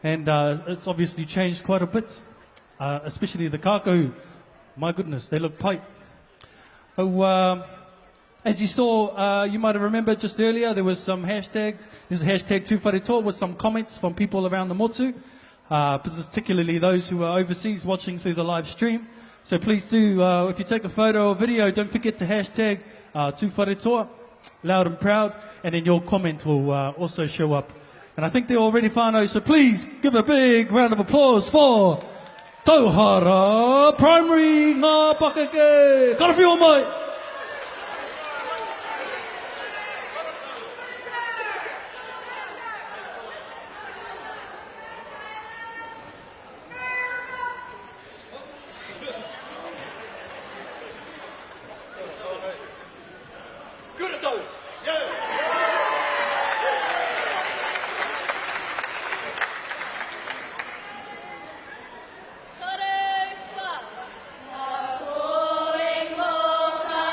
and it's obviously changed quite a bit, especially the kako. My goodness, they look tight. Oh, as you saw, you might have remembered just earlier, there was some hashtags. There's a hashtag #2whareto with some comments from people around the motu, particularly those who are overseas watching through the live stream. So please do, if you take a photo or video, don't forget to hashtag #2whareto, loud and proud, and then your comment will also show up. And I think they're already whānau, so please give a big round of applause for Tauhara Primary Ngā Pakeke. Karawhiua mai! Tarefa, ngā koe ngō ka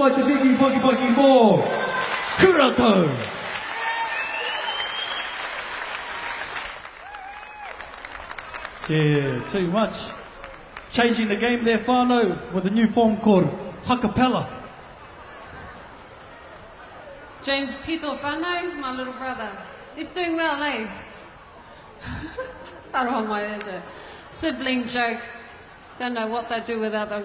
like the biggie boogie boogie more. Kurato. Yeah, too much. Changing the game there, whānau, with a new form called Hakapella. James Tito whānau, my little brother. He's doing well, eh? Aroha mai, there's a sibling joke. Don't know what they do without the